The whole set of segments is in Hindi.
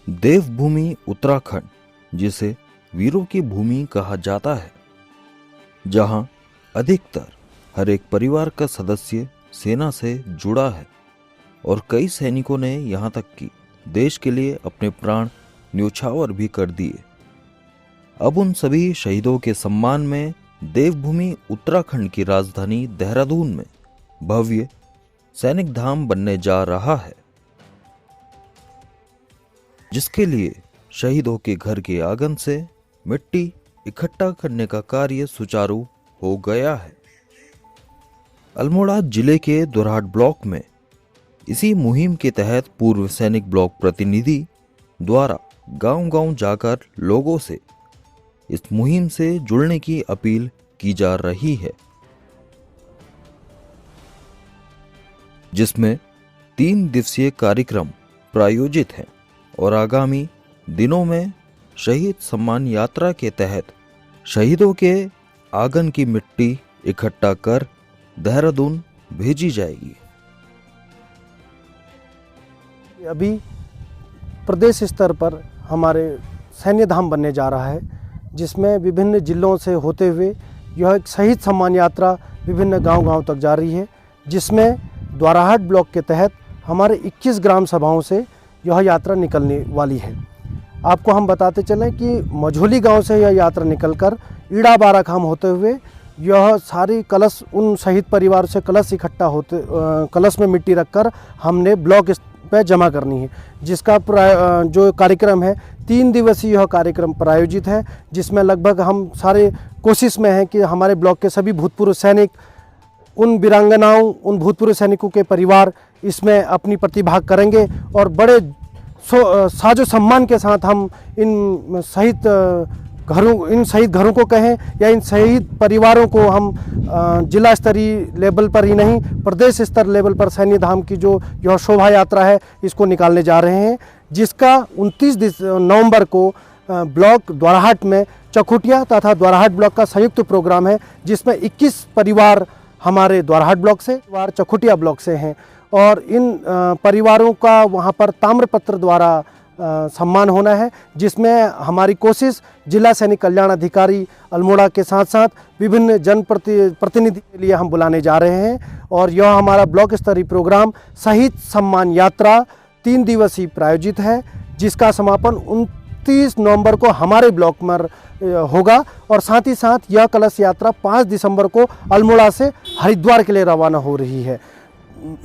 देवभूमि उत्तराखंड, जिसे वीरों की भूमि कहा जाता है, जहां अधिकतर हर एक परिवार का सदस्य सेना से जुड़ा है और कई सैनिकों ने यहां तक कि देश के लिए अपने प्राण न्योछावर भी कर दिए। अब उन सभी शहीदों के सम्मान में देवभूमि उत्तराखंड की राजधानी देहरादून में भव्य सैनिक धाम बनने जा रहा है, जिसके लिए शहीदों के घर के आंगन से मिट्टी इकट्ठा करने का कार्य सुचारू हो गया है। अल्मोड़ा जिले के दोराहाट ब्लॉक में इसी मुहिम के तहत पूर्व सैनिक ब्लॉक प्रतिनिधि द्वारा गांव-गांव जाकर लोगों से इस मुहिम से जुड़ने की अपील की जा रही है, जिसमें 3 दिवसीय कार्यक्रम प्रायोजित हैं और आगामी दिनों में शहीद सम्मान यात्रा के तहत शहीदों के आंगन की मिट्टी इकट्ठा कर देहरादून भेजी जाएगी। अभी प्रदेश स्तर पर हमारे सैन्य धाम बनने जा रहा है, जिसमें विभिन्न जिलों से होते हुए यह एक शहीद सम्मान यात्रा विभिन्न गांव-गांव तक जा रही है, जिसमें दोराहाट ब्लॉक के तहत हमारे 21 ग्राम सभाओं से यह यात्रा निकलने वाली है। आपको हम बताते चलें कि मझोली गांव से यह यात्रा निकलकर ईड़ा बाराखाम होते हुए यह सारी कलश उन शहीद परिवार से कलश इकट्ठा होते कलश में मिट्टी रखकर हमने ब्लॉक पे जमा करनी है, जिसका जो कार्यक्रम है 3 दिवसीय यह कार्यक्रम प्रायोजित है, जिसमें लगभग हम सारे कोशिश में हैं कि हमारे ब्लॉक के सभी भूतपूर्व सैनिक, उन वीरांगनाओं, उन भूतपूर्व सैनिकों के परिवार इसमें अपनी प्रतिभाग करेंगे और बड़े साजो सम्मान के साथ हम इन शहीद घरों को कहें या इन शहीद परिवारों को हम जिला स्तरीय लेवल पर ही नहीं प्रदेश स्तर लेवल पर सैन्य धाम की जो यह शोभा यात्रा है इसको निकालने जा रहे हैं, जिसका 29 नवंबर को ब्लॉक दोराहाट में चकुटिया तथा दोराहाट ब्लॉक का संयुक्त प्रोग्राम है, जिसमें 21 परिवार हमारे दोराहाट ब्लॉक से, परिवार चकुटिया ब्लॉक से हैं और इन परिवारों का वहां पर ताम्रपत्र द्वारा सम्मान होना है, जिसमें हमारी कोशिश जिला सैनिक कल्याण अधिकारी अल्मोड़ा के साथ साथ विभिन्न जनप्रतिनिधि के लिए हम बुलाने जा रहे हैं और यह हमारा ब्लॉक स्तरीय प्रोग्राम शहीद सम्मान यात्रा 3 दिवसीय प्रायोजित है, जिसका समापन 29 नवंबर को हमारे ब्लॉक में होगा और साथ ही साथ यह कलश यात्रा 5 दिसंबर को अल्मोड़ा से हरिद्वार के लिए रवाना हो रही है।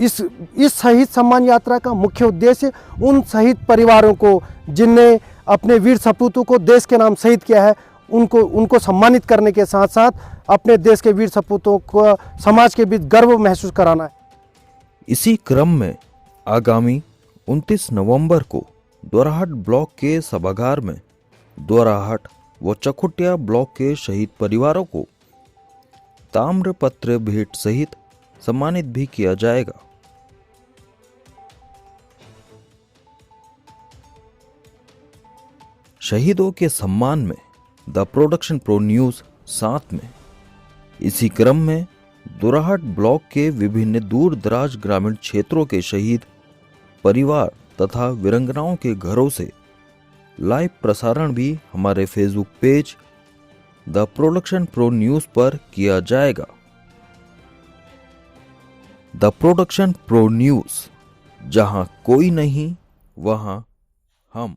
इस शहीद सम्मान यात्रा का मुख्य उद्देश्य उन शहीद परिवारों को जिनने अपने वीर सपूतों को देश के नाम शहीद किया है, उनको सम्मानित करने के साथ साथ अपने देश के वीर सपूतों को समाज के बीच गर्व महसूस कराना है। इसी क्रम में आगामी 29 नवंबर को दोराहाट ब्लॉक के सभागार में दोराहाट व चकुटिया ब्लॉक के शहीद परिवारों को ताम्रपत्र भेंट सहित सम्मानित भी किया जाएगा। शहीदों के सम्मान में द प्रोडक्शन प्रो न्यूज साथ में इसी क्रम में दोराहाट ब्लॉक के विभिन्न दूर दराज ग्रामीण क्षेत्रों के शहीद परिवार तथा वीरांगनाओं के घरों से लाइव प्रसारण भी हमारे Facebook page the production pro news पर किया जाएगा। द प्रोडक्शन प्रो न्यूज, जहां कोई नहीं वहां हम।